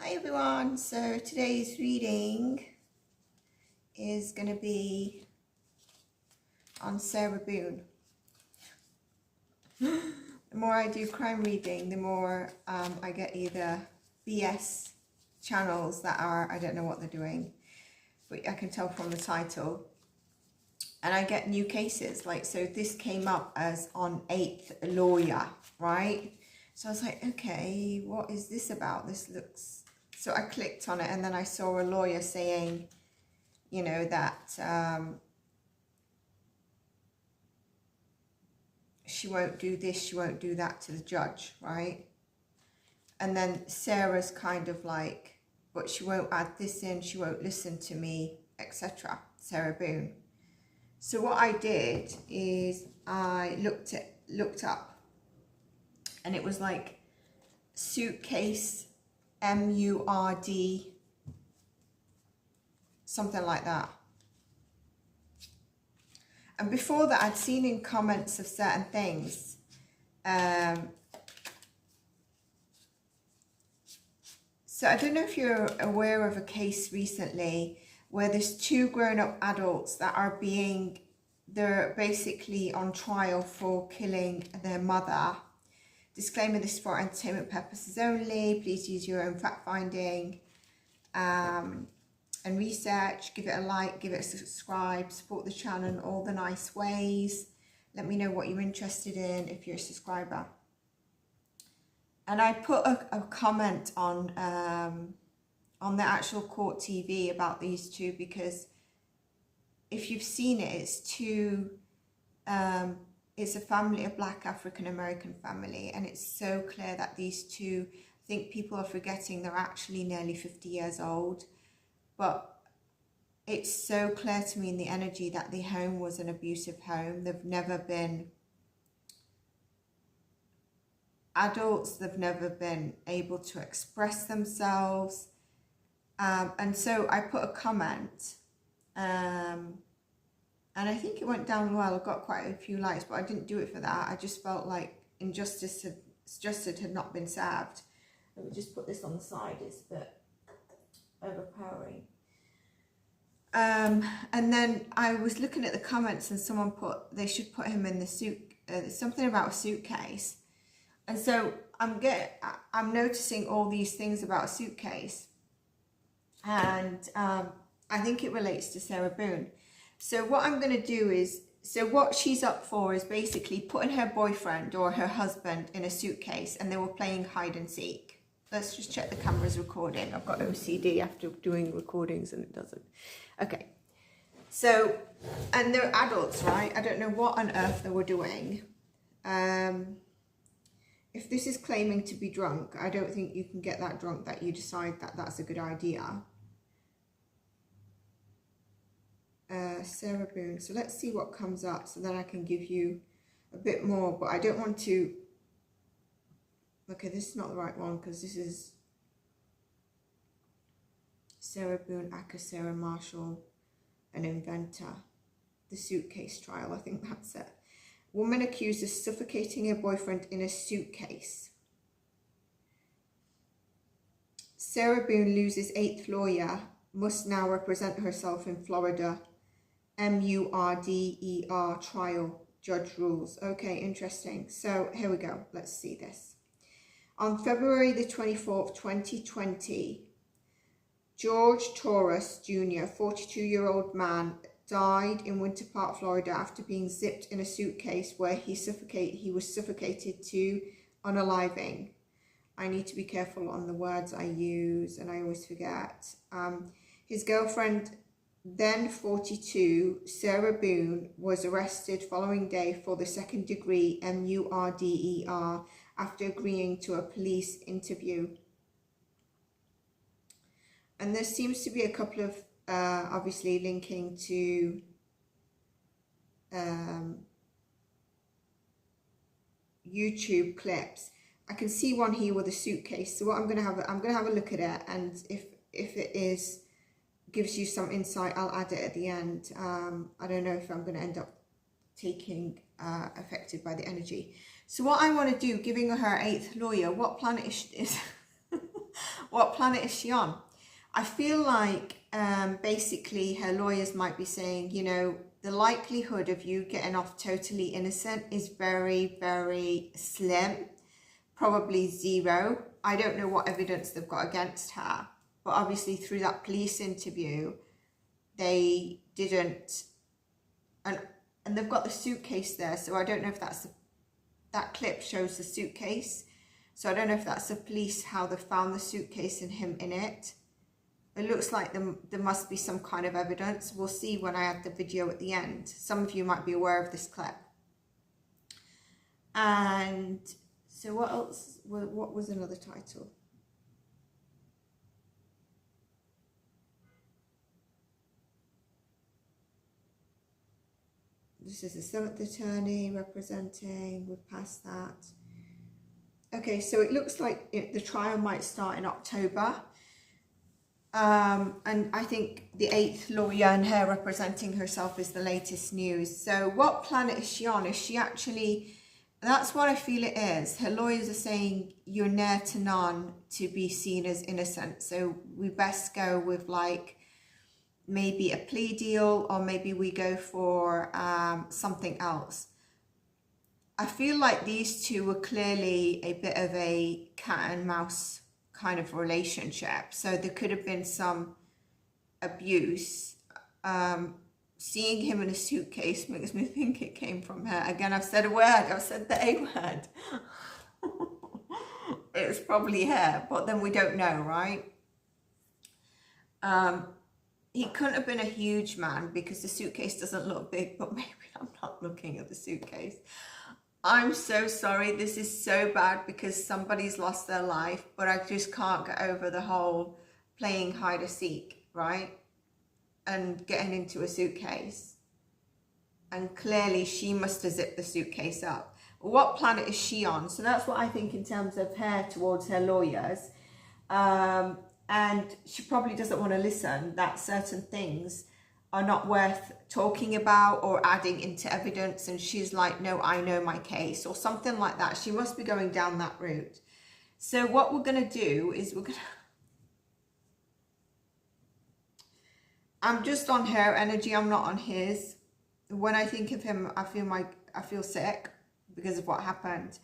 Hi everyone, so today's reading is going to be on Sarah Boone. The more I do crime reading, the more I get either BS channels that are, I don't know what they're doing, but I can tell from the title. And I get new cases, like, so this came up as on 8th lawyer, right? So I was like, okay, what is this about? This looks... So I clicked on it and then I saw a lawyer saying, you know, that she won't do this, she won't do that to the judge, right? And then Sarah's kind of like, but she won't add this in, she won't listen to me, etc. Sarah Boone. So what I did is I looked up, and it was like suitcase, MURD, something like that. And before that, I'd seen in comments of certain things. So I don't know if you're aware of a case recently where there's two grown-up adults that are they're basically on trial for killing their mother. Disclaimer, this is for entertainment purposes only. Please use your own fact-finding and research. Give it a like, give it a subscribe, support the channel in all the nice ways. Let me know what you're interested in if you're a subscriber. And I put a comment on the actual court TV about these two, because if you've seen it, it's two... it's a family, a Black African-American family, and it's so clear that these two, I think people are forgetting they're actually nearly 50 years old, but it's so clear to me in the energy that the home was an abusive home. They've never been adults, they've never been able to express themselves, and so I put a comment, and I think it went down well. I got quite a few likes, but I didn't do it for that. I just felt like justice had not been served. Let me just put this on the side, it's a bit overpowering. And then I was looking at the comments and someone put they should put him in the something about a suitcase. And so I'm noticing all these things about a suitcase, and I think it relates to Sarah Boone. So what I'm going to do is, so what she's up for is basically putting her boyfriend or her husband in a suitcase, and they were playing hide and seek. Let's just check the camera's recording. I've got OCD after doing recordings and it doesn't. Okay. So, and they're adults, right? I don't know what on earth they were doing. If this is claiming to be drunk, I don't think you can get that drunk that you decide that that's a good idea. Sarah Boone. So let's see what comes up, so then I can give you a bit more, but I don't want to... Okay, this is not the right one, because this is Sarah Boone, actor Sarah Marshall, an inventor. The suitcase trial, I think that's it. Woman accused of suffocating her boyfriend in a suitcase. Sarah Boone loses 8th lawyer, must now represent herself in Florida. MURDER trial, judge rules. Okay, interesting. So here we go. Let's see this. On February the 24th, 2020, Jorge Torres Jr, 42-year-old man, died in Winter Park, Florida, after being zipped in a suitcase where he was suffocated to unaliving. I need to be careful on the words I use, and I always forget. His girlfriend, then 42, Sarah Boone, was arrested following day for the second-degree MURDER after agreeing to a police interview. And there seems to be a couple of, obviously, linking to YouTube clips. I can see one here with a suitcase. So what I'm going to have a look at it, and if it gives you some insight, I'll add it at the end. I don't know if I'm going to end up taking affected by the energy. So what I want to do, giving her 8th lawyer, what planet is What planet is she on? I feel like basically her lawyers might be saying, you know, the likelihood of you getting off totally innocent is very, very slim, probably zero. I don't know what evidence they've got against her, but obviously through that police interview, they didn't, and they've got the suitcase there, so I don't know if that's, that clip shows the suitcase, so I don't know if that's the police, how they found the suitcase and him in it. It looks like there must be some kind of evidence. We'll see when I add the video at the end. Some of you might be aware of this clip. And so what else? What was another title? This is the seventh attorney representing. We've passed that. Okay, so it looks like the trial might start in October. And I think the eighth lawyer and her representing herself is the latest news. So what planet is she on? Is she actually, that's what I feel it is. Her lawyers are saying you're near to none to be seen as innocent. So we best go with like maybe a plea deal, or maybe we go for something else. I feel like these two were clearly a bit of a cat and mouse kind of relationship, so there could have been some abuse. Seeing him in a suitcase makes me think it came from her. Again, I've said a word, I've said the A word. It was probably her, but then we don't know, right? He couldn't have been a huge man because the suitcase doesn't look big, but maybe I'm not looking at the suitcase. I'm so sorry, this is so bad because somebody's lost their life, but I just can't get over the whole playing hide and seek, right? And getting into a suitcase. And clearly she must have zipped the suitcase up. What planet is she on? So that's what I think in terms of her towards her lawyers. And she probably doesn't want to listen that certain things are not worth talking about or adding into evidence, and she's like, no, I know my case, or something like that. She must be going down that route. So what we're going to do is I'm just on her energy, I'm not on his. When I think of him, I feel sick because of what happened.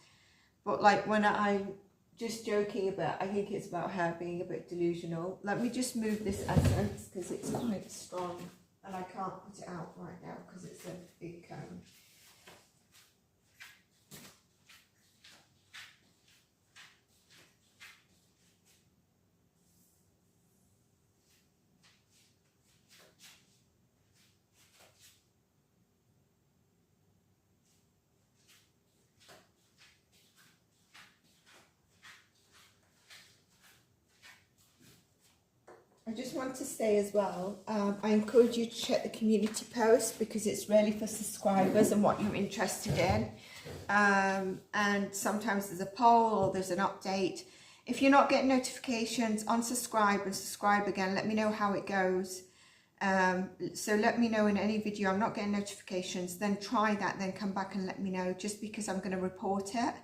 But like when I'm just joking a bit, I think it's about her being a bit delusional. Let me just move this essence because it's quite strong. And I can't put it out right now because it's a big cone. I just want to say as well, I encourage you to check the community post because it's really for subscribers and what you're interested in. And sometimes there's a poll or there's an update. If you're not getting notifications, unsubscribe and subscribe again. Let me know how it goes. So let me know in any video I'm not getting notifications, then try that, then come back and let me know, just because I'm going to report it.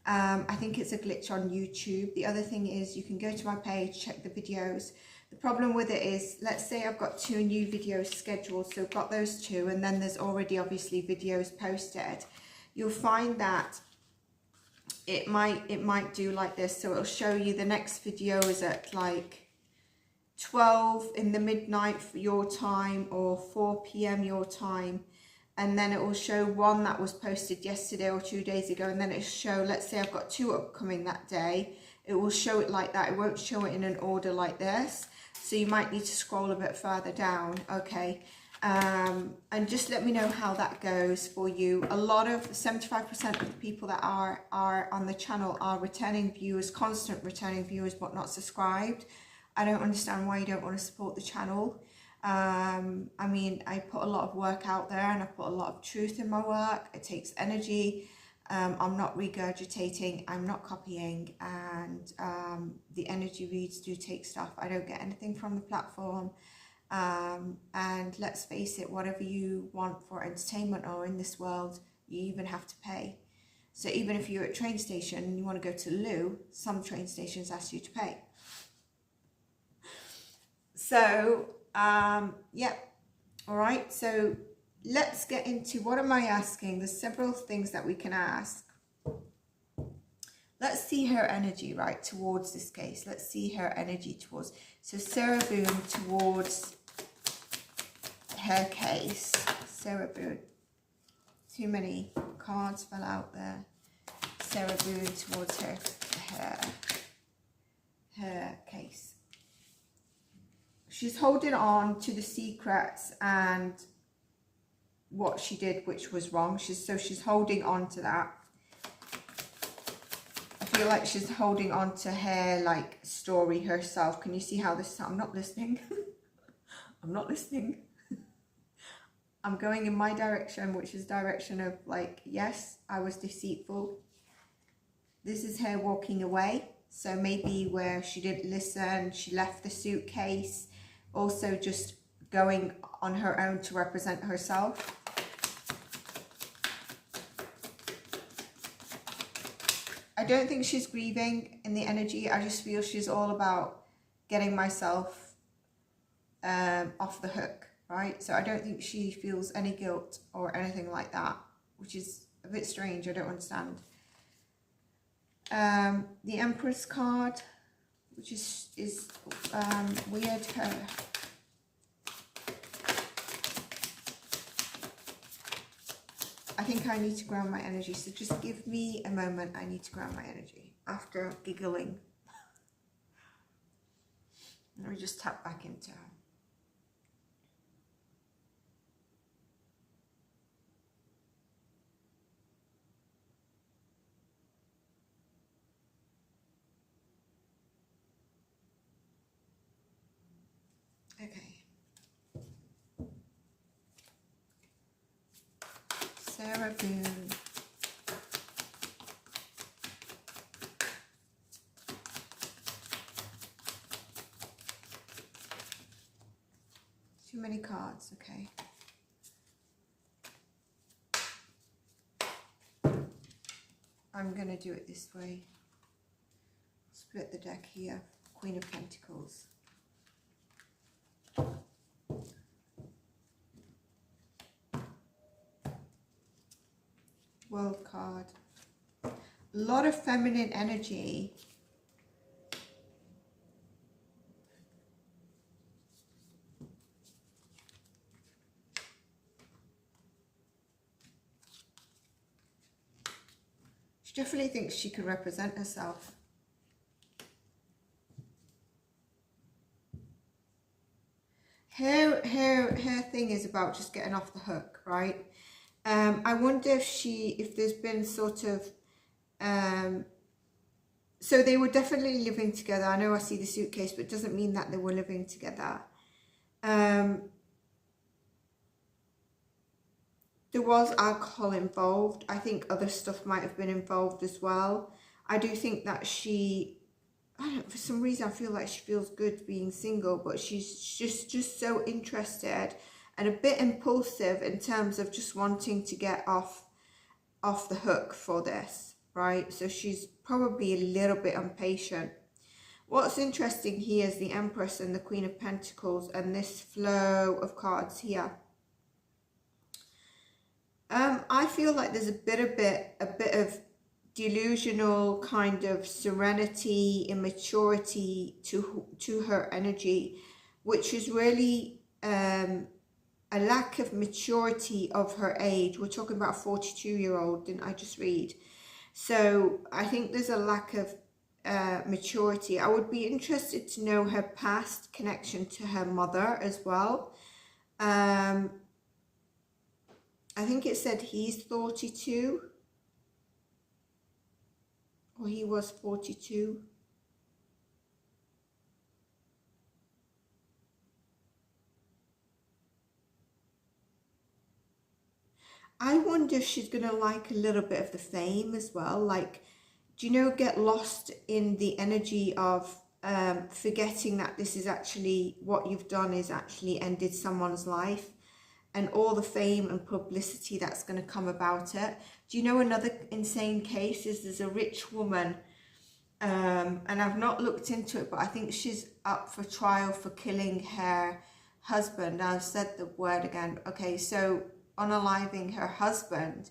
I think it's a glitch on YouTube. The other thing is you can go to my page, check the videos. The problem with it is, let's say I've got 2 new videos scheduled, so I've got those 2, and then there's already obviously videos posted. You'll find that it might do like this, so it'll show you the next video is at like 12 in the midnight for your time or 4 p.m. your time, and then it will show one that was posted yesterday or 2 days ago, and then it'll show, let's say I've got 2 upcoming that day, it will show it like that. It won't show it in an order like this, so you might need to scroll a bit further down. Okay, and just let me know how that goes for you. A lot of 75% of the people that are on the channel are returning viewers, constant returning viewers, but not subscribed. I don't understand why you don't want to support the channel. I mean, I put a lot of work out there and I put a lot of truth in my work. It takes energy. I'm not regurgitating, I'm not copying, and the energy reads do take stuff. I don't get anything from the platform, and let's face it, whatever you want for entertainment or in this world, you even have to pay. So even if you're at a train station and you want to go to the loo, some train stations ask you to pay. So, yeah. All right. So let's get into, what am I asking? There's several things that we can ask. Let's see her energy, right, towards this case. Let's see her energy towards. So Sarah Boone towards her case. Sarah Boone. Too many cards fell out there. Sarah Boone towards her case. She's holding on to the secrets and what she did, which was wrong. She's holding on to that. I feel like she's holding on to her like story herself. Can you see how this? I'm not listening. I'm not listening. I'm going in my direction, which is direction of like, yes, I was deceitful. This is her walking away. So maybe where she didn't listen, she left the suitcase. Also just going on her own to represent herself. I don't think she's grieving in the energy. I just feel she's all about getting myself off the hook, right? So I don't think she feels any guilt or anything like that, which is a bit strange. I don't understand. The Empress card, which is weird. I think I need to ground my energy, so just give me a moment. I need to ground my energy after giggling. Let me just tap back into her. Okay. Sarah Boone. Too many cards, okay. I'm going to do it this way. Split the deck here. Queen of Pentacles. World card. A lot of feminine energy. She definitely thinks she can represent herself. Her thing is about just getting off the hook, right? I wonder if there's been sort of, so they were definitely living together. I know I see the suitcase, but it doesn't mean that they were living together. There was alcohol involved. I think other stuff might have been involved as well. I do think that I don't know, for some reason I feel like she feels good being single, but she's just so interested and a bit impulsive in terms of just wanting to get off the hook for this, right? So she's probably a little bit impatient. What's interesting here is the Empress and the Queen of Pentacles and this flow of cards here. I feel like there's a bit of delusional kind of serenity, immaturity to her energy, which is really a lack of maturity of her age. We're talking about a 42-year-old, didn't I just read? So I think there's a lack of maturity. I would be interested to know her past connection to her mother as well. I think it said he's 42. Or he was 42. I wonder if she's going to like a little bit of the fame as well. Like, do you know, get lost in the energy of forgetting that this is actually, what you've done is actually ended someone's life. And all the fame and publicity that's going to come about it. Do you know another insane case is there's a rich woman And I've not looked into it, but I think she's up for trial for killing her husband. I've said the word again. Okay, so unaliving her husband,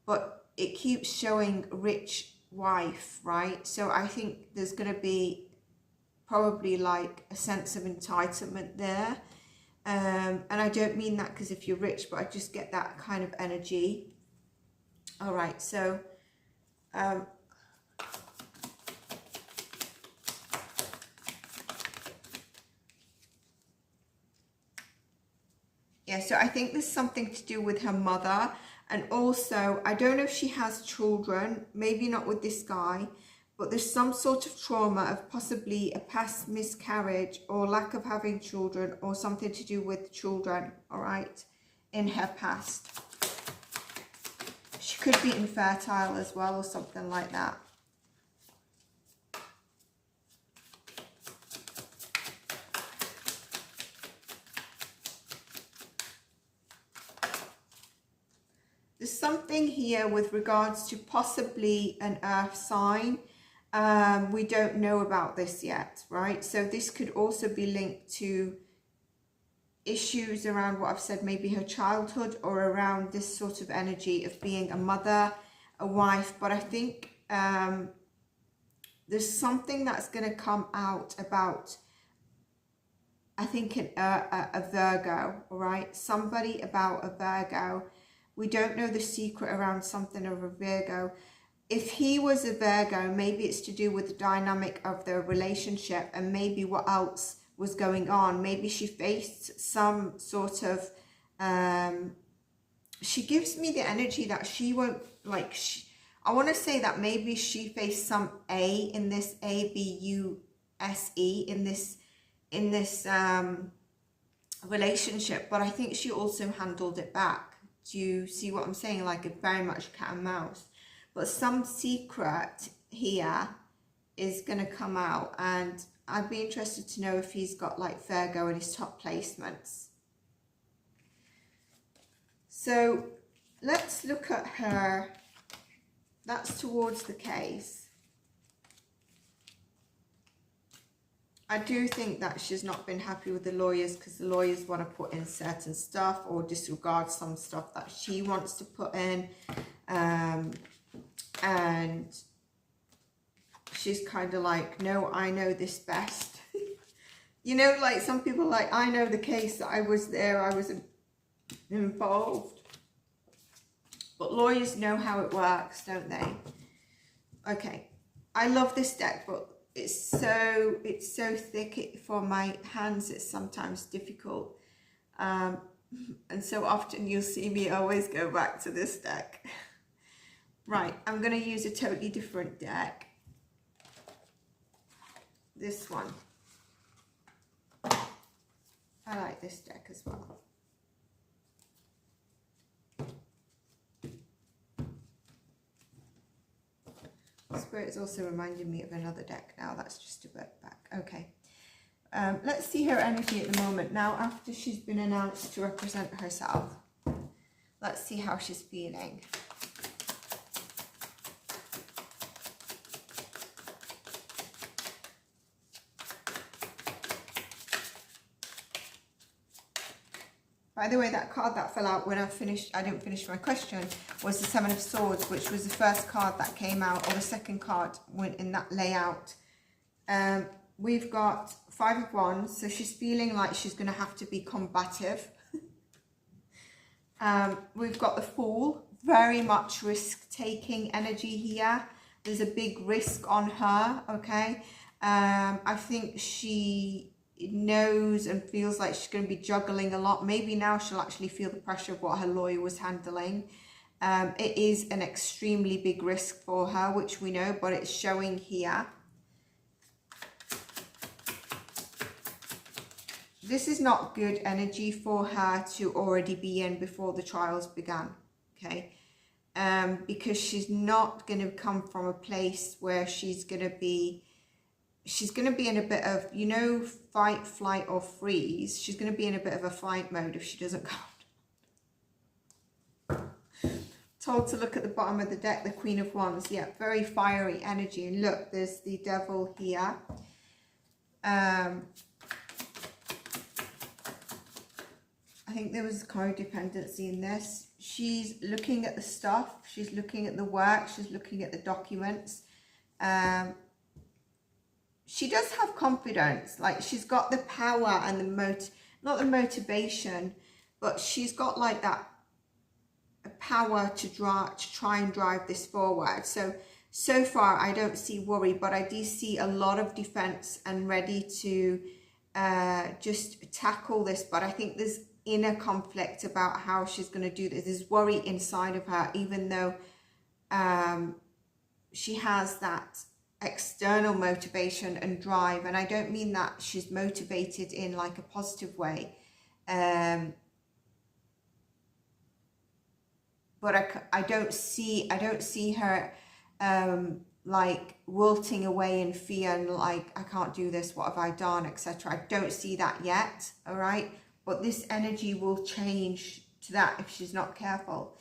but it keeps showing rich wife, right? So I think there's going to be probably like a sense of entitlement there. And I don't mean that because if you're rich, but I just get that kind of energy. All right, so yeah, so I think there's something to do with her mother. And also, I don't know if she has children, maybe not with this guy, but there's some sort of trauma of possibly a past miscarriage or lack of having children or something to do with children, all right, in her past. She could be infertile as well or something like that. There's something here with regards to possibly an earth sign. We don't know about this yet, right? So this could also be linked to issues around what I've said, maybe her childhood, or around this sort of energy of being a mother, a wife. But I think there's something that's going to come out about, I think, a Virgo, all right? Somebody about a Virgo. We don't know the secret around something of a Virgo. If he was a Virgo, maybe it's to do with the dynamic of their relationship and maybe what else was going on. Maybe she faced some sort of, she gives me the energy that she won't, like, I want to say that maybe she faced some in this ABUSE in this relationship, but I think she also handled it back. Do you see what I'm saying? Like a very much cat and mouse. But some secret here is going to come out, and I'd be interested to know if he's got like Virgo in his top placements. So let's look at her. That's towards the case. I do think that she's not been happy with the lawyers because the lawyers want to put in certain stuff or disregard some stuff that she wants to put in. And she's kind of like, no, I know this best. You know, like some people like, I know the case, I was there, I was involved. But lawyers know how it works, don't they? Okay, I love this deck, but it's so thick for my hands, it's sometimes difficult. And so often you'll see me always go back to this deck. Right, I'm going to use a totally different deck. This one. I like this deck as well. Spirit is also reminding me of another deck now. That's just a bit back. Okay. Let's see her energy at the moment. Now, after she's been announced to represent herself, let's see how she's feeling. By the way, that card that fell out when I didn't finish my question, was the Seven of Swords, which was the first card that came out, or the second card went in that layout. We've got Five of Wands, so she's feeling like she's going to have to be combative. We've got the Fool, very much risk-taking energy here. There's a big risk on her, okay? I think she knows and feels like she's going to be juggling a lot. Maybe now she'll actually feel the pressure of what her lawyer was handling. It is an extremely big risk for her, which we know, but it's showing here. This is not good energy for her to already be in before the trials began, okay? Because she's not going to come from a place where she's going to be in a bit of, you know, fight, flight, or freeze. She's going to be in a bit of a fight mode if she doesn't come. Told to look at the bottom of the deck, the Queen of Wands. Yeah, very fiery energy. And look, there's the Devil here. I think there was codependency in this. She's looking at the stuff. She's looking at the work. She's looking at the documents. She does have confidence. Like, she's got the power and the not the motivation, but she's got like that power to try and drive this forward. So far I don't see worry, but I do see a lot of defense and ready to just tackle this. But I think there's inner conflict about how she's going to do this. There's worry inside of her, even though she has that external motivation and drive. And I don't mean that she's motivated in like a positive way, but I don't see her like wilting away in fear and like, I can't do this, what have I done, etc. I don't see that yet. All right, but this energy will change to that if she's not careful.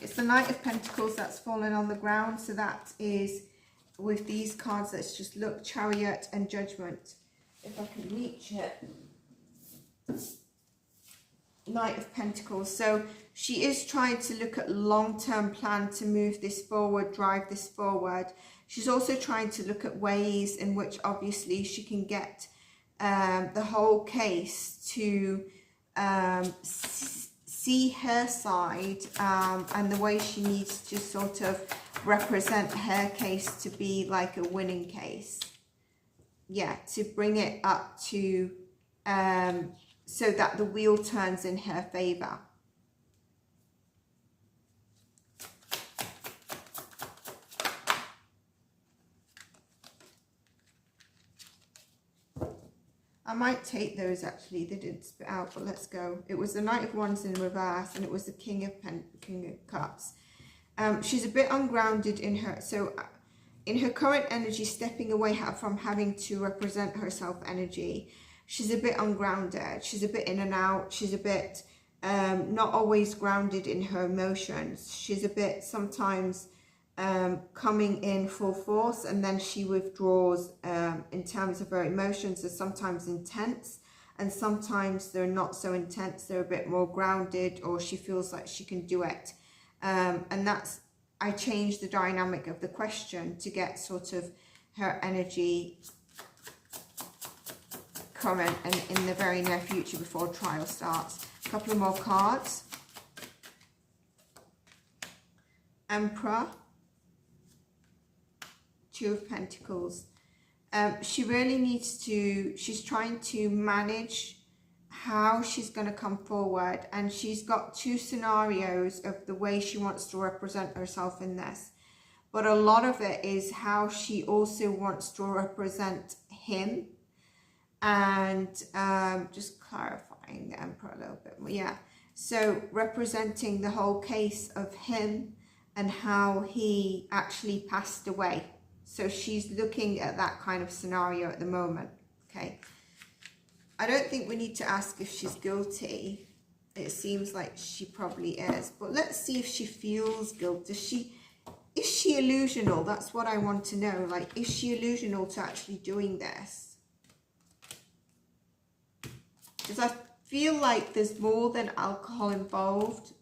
It's the Knight of Pentacles that's fallen on the ground. So that is with these cards. Let's just look. Chariot and Judgment. If I can reach it. Knight of Pentacles. So she is trying to look at long-term plan to move this forward, drive this forward. She's also trying to look at ways in which obviously she can get the whole case to see her side, and the way she needs to sort of represent her case to be like a winning case. Yeah, to bring it up to so that the wheel turns in her favor. I might take those actually. They didn't spit out, but let's go. It was the Knight of Wands in reverse, and it was the King of Cups. She's a bit ungrounded in her. So in her current energy, stepping away from having to represent herself energy, she's a bit ungrounded. She's a bit in and out. She's a bit not always grounded in her emotions. She's a bit sometimes coming in full force, and then she withdraws in terms of her emotions. Are sometimes intense, and sometimes they're not so intense. They're a bit more grounded, or she feels like she can do it. And that's, I changed the dynamic of the question to get sort of her energy current and in the very near future before trial starts. A couple of more cards. Emperor. Two of Pentacles. She really needs to, she's trying to manage how she's going to come forward, and she's got two scenarios of the way she wants to represent herself in this, but a lot of it is how she also wants to represent him. And just clarifying the Emperor a little bit more. Yeah, so representing the whole case of him and how he actually passed away. So she's looking at that kind of scenario at the moment. Okay, I don't think we need to ask if she's guilty. It seems like she probably is, but let's see if she feels guilt. Is she illusional? That's what I want to know. Like, is she illusional to actually doing this? Because I feel like there's more than alcohol involved.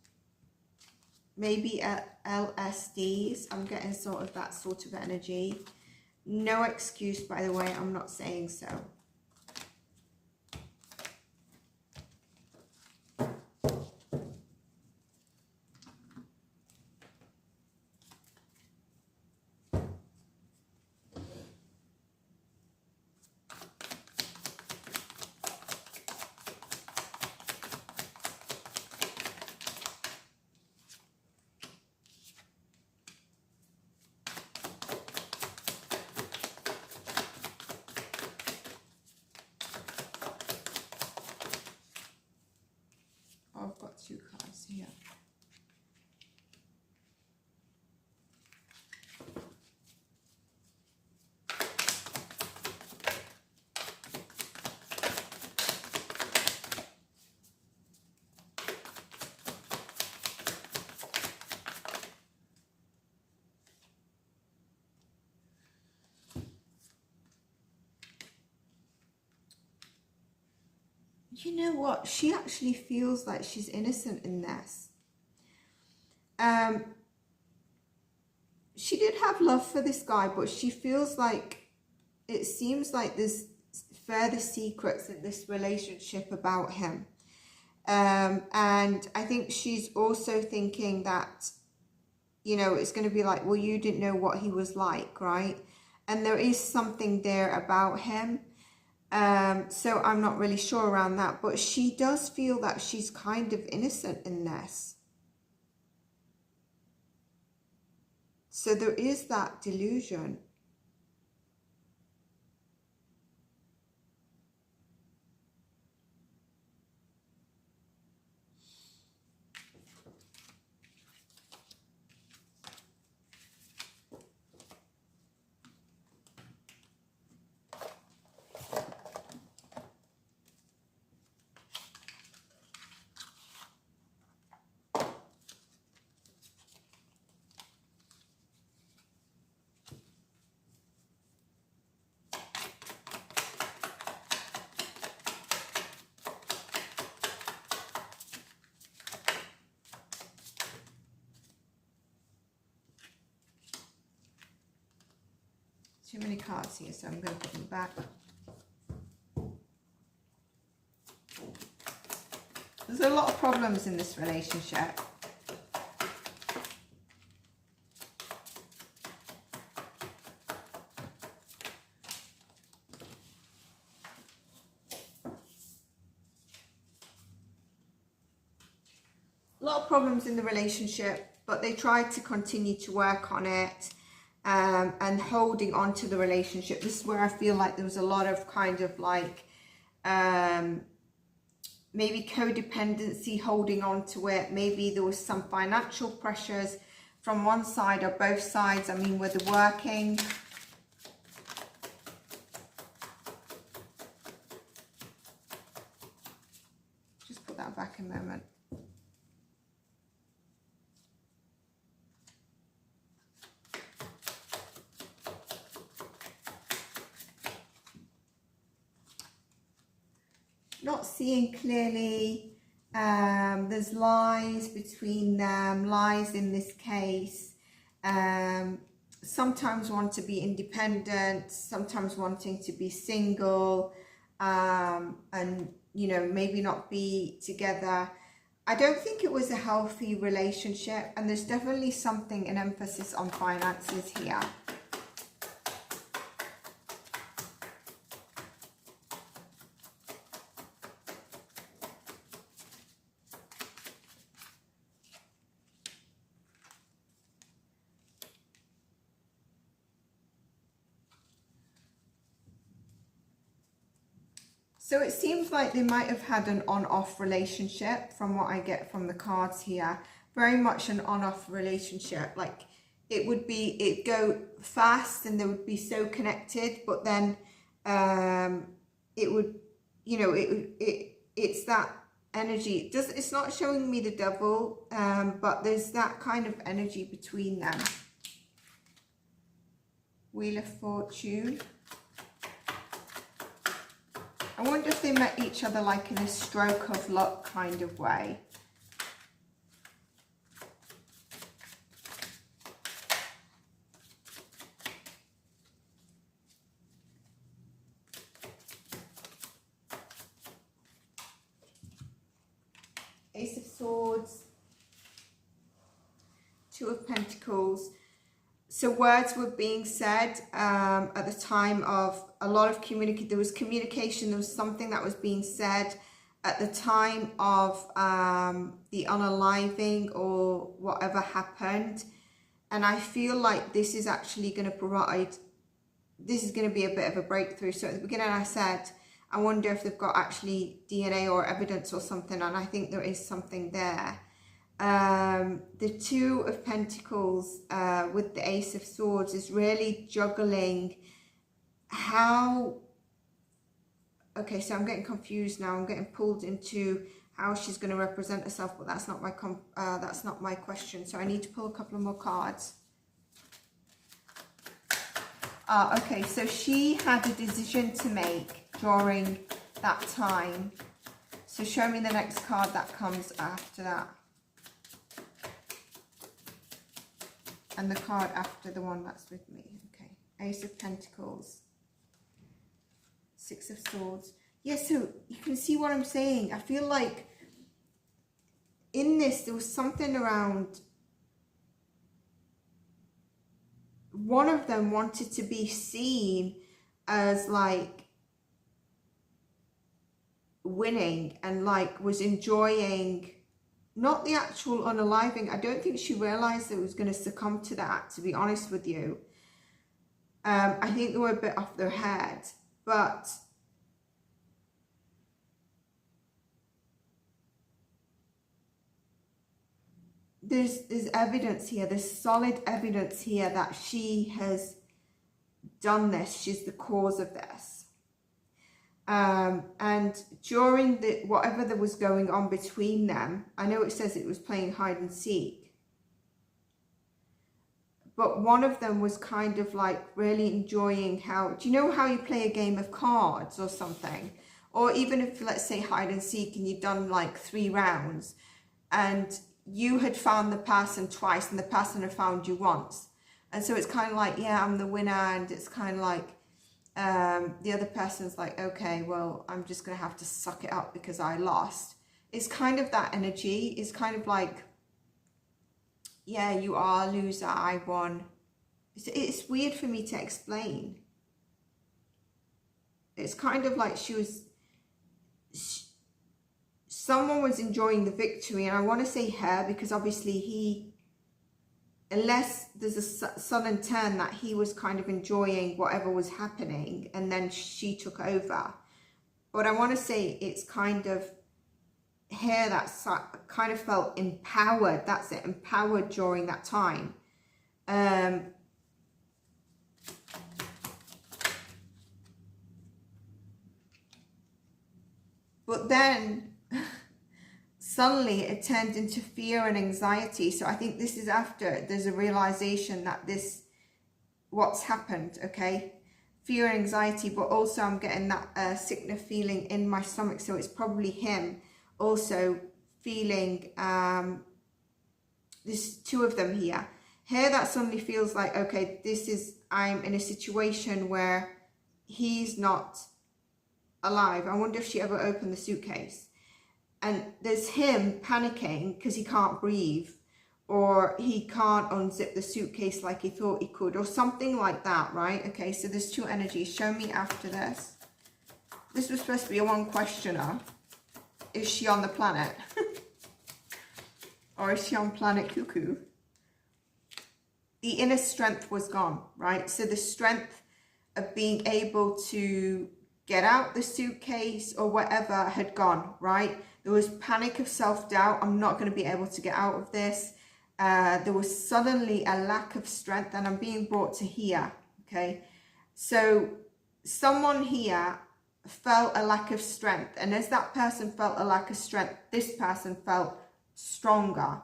Maybe LSDs. I'm getting sort of that sort of energy. No excuse, by the way. I'm not saying so. I've got two cards here. you know what? She actually feels like she's innocent in this. She did have love for this guy, but she feels like it seems like there's further secrets in this relationship about him. And I think she's also thinking that, you know, it's going to be like, well, you didn't know what he was like, right? And there is something there about him. So I'm not really sure around that, but she does feel that she's kind of innocent in this. So there is that delusion. Too many cards here, so I'm going to put them back. There's a lot of problems in this relationship. A lot of problems in the relationship, but they tried to continue to work on it. And holding on to the relationship. This is where I feel like there was a lot of kind of like maybe codependency, holding on to it. Maybe there was some financial pressures from one side or both sides. I mean, were they working? Just put that back a moment. Not seeing clearly. There's lies between them, lies in this case. Sometimes want to be independent, sometimes wanting to be single, and, you know, maybe not be together. I don't think it was a healthy relationship, and there's definitely something, an emphasis on finances here. So it seems like they might have had an on-off relationship from what I get from the cards here. Very much an on-off relationship. Like it would be, it'd go fast and they would be so connected, but then it would, you know, it's that energy. It's not showing me the devil, but there's that kind of energy between them. Wheel of Fortune. I wonder if they met each other like in a stroke of luck kind of way. Ace of Swords. Two of Pentacles. So words were being said at the time of a lot of communication. There was communication. There was something that was being said at the time of the unaliving or whatever happened. And I feel like this is actually going to provide, this is going to be a bit of a breakthrough. So at the beginning I said, I wonder if they've got actually DNA or evidence or something. And I think there is something there. The Two of Pentacles with the Ace of Swords is really juggling how, okay, so I'm getting confused now. I'm getting pulled into how she's going to represent herself, but that's not my question. So I need to pull a couple of more cards. Okay, so she had a decision to make during that time. So show me the next card that comes after that. And the card after the one that's with me. Okay. Ace of Pentacles. Six of Swords. Yeah, so you can see what I'm saying. I feel like in this, there was something around... One of them wanted to be seen as like winning and like was enjoying, not the actual unaliving. I don't think she realized it was going to succumb to that, to be honest with you. I think they were a bit off their head, but there's evidence here, there's solid evidence here that she has done this. She's the cause of this. And during the whatever that was going on between them, I know it says it was playing hide and seek, but one of them was kind of like really enjoying how, do you know how you play a game of cards or something? Or even if, let's say, hide and seek and you've done like 3 rounds and you had found the person twice and the person had found you once. And so it's kind of like, yeah, I'm the winner. And it's kind of like the other person's like, okay, well, I'm just going to have to suck it up because I lost. It's kind of that energy. It's kind of like, yeah, you are a loser, I won. It's weird for me to explain. It's kind of like someone was enjoying the victory, and I want to say her because obviously unless there's a sudden turn that he was kind of enjoying whatever was happening and then she took over. But I want to say it's kind of her that kind of felt empowered. That's it, empowered during that time. But then suddenly it turned into fear and anxiety. So I think this is after there's a realization that what's happened, okay? Fear and anxiety, but also I'm getting that sickness feeling in my stomach. So it's probably him also feeling, there's 2 of them here. Here that suddenly feels like, okay, I'm in a situation where he's not alive. I wonder if she ever opened the suitcase. And there's him panicking because he can't breathe, or he can't unzip the suitcase like he thought he could, or something like that, right? Okay, so there's 2 energies. Show me after this. This was supposed to be a one questioner. Is she on the planet? Or is she on planet cuckoo? The inner strength was gone, right? So the strength of being able to get out the suitcase or whatever had gone, right? There was panic of self-doubt. I'm not going to be able to get out of this. There was suddenly a lack of strength, and I'm being brought to here, okay? So someone here felt a lack of strength, and as that person felt a lack of strength, this person felt stronger.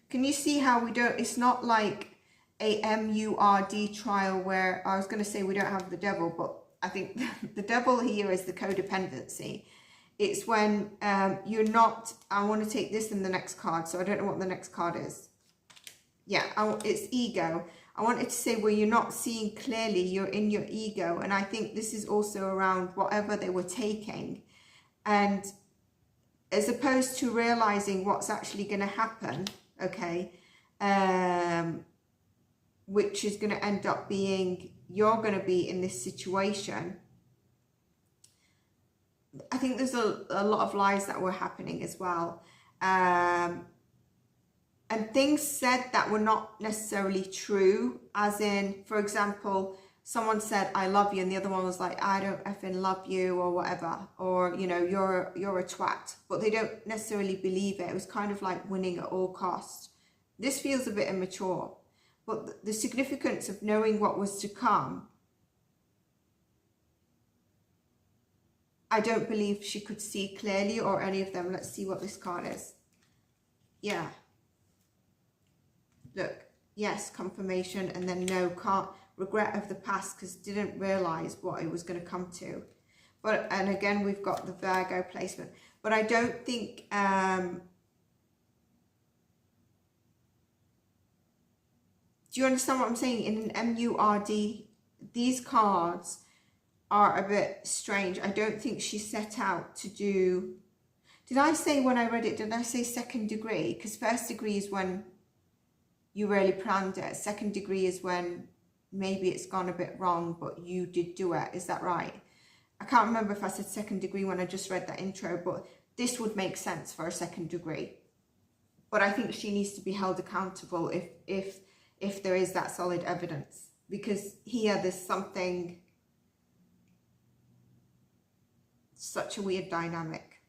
Can you see how it's not like a MURD trial where I was going to say we don't have the devil, but I think the devil here is the codependency. It's when you're not, I want to take this in the next card, so I don't know what the next card is. Yeah, it's ego. I wanted to say where you're not seeing clearly, you're in your ego. And I think this is also around whatever they were taking. And as opposed to realizing what's actually going to happen, okay, which is going to end up being, you're going to be in this situation. I think there's a lot of lies that were happening as well. And things said that were not necessarily true, as in, for example, someone said, I love you, and the other one was like, I don't effing love you, or whatever, or, you know, you're a twat, but they don't necessarily believe it. It was kind of like winning at all costs. This feels a bit immature, but the significance of knowing what was to come, I don't believe she could see clearly, or any of them. Let's see what this card is. Yeah. Look, yes, confirmation, and then no, can't, regret of the past because didn't realize what it was going to come to. But, and again, we've got the Virgo placement. But I don't think, do you understand what I'm saying? In an MURD, these cards are a bit strange. I don't think she set out to do, did I say when I read it, did I say second degree? Because first degree is when you really planned it. Second degree is when maybe it's gone a bit wrong, but you did do it. Is that right? I can't remember if I said second degree when I just read that intro, but this would make sense for a second degree. But I think she needs to be held accountable if there is that solid evidence, because here there's something, such a weird dynamic.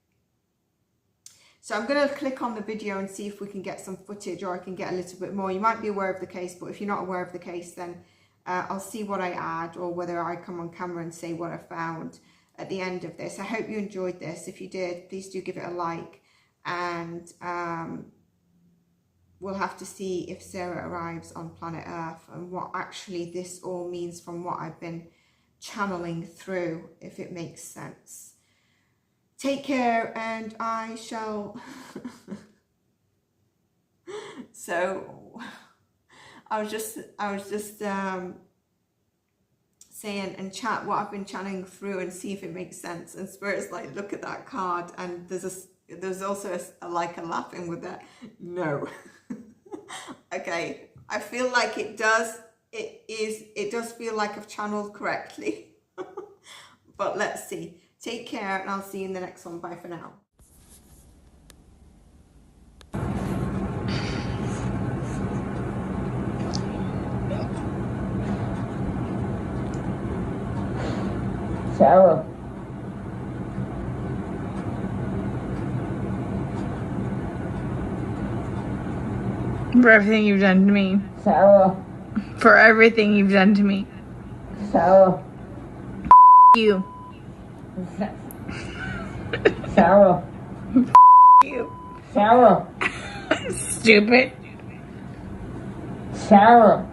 So I'm going to click on the video and see if we can get some footage, or I can get a little bit more. You might be aware of the case, but if you're not aware of the case, then I'll see what I add, or whether I come on camera and say what I found at the end of this. I hope you enjoyed this. If you did, please do give it a like, and we'll have to see if Sarah arrives on planet Earth and what actually this all means from what I've been channeling through, if it makes sense. Take care, and I shall... So, I was just saying and chat what I've been channeling through and see if it makes sense. And Spirit's like, look at that card, and there's also a laughing with that. No. Okay, I feel like it does feel like I've channeled correctly. But let's see. Take care, and I'll see you in the next one. Bye for now. Sarah. For everything you've done to me. Sarah. For everything you've done to me. Sarah. You. Sarah. You. Sarah. Stupid. Sarah.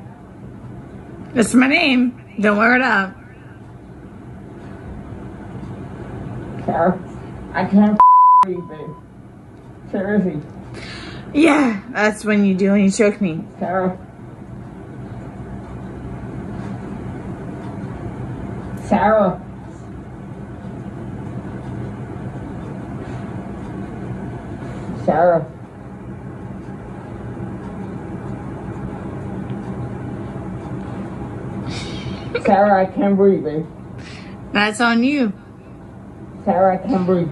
That's my name. Don't wear it up. Sarah. I can't breathe, babe. Seriously. Yeah, that's when you do when you choke me. Sarah. Sarah. Sarah. Sarah, I can't breathe, babe. That's on you. Sarah, I can't breathe.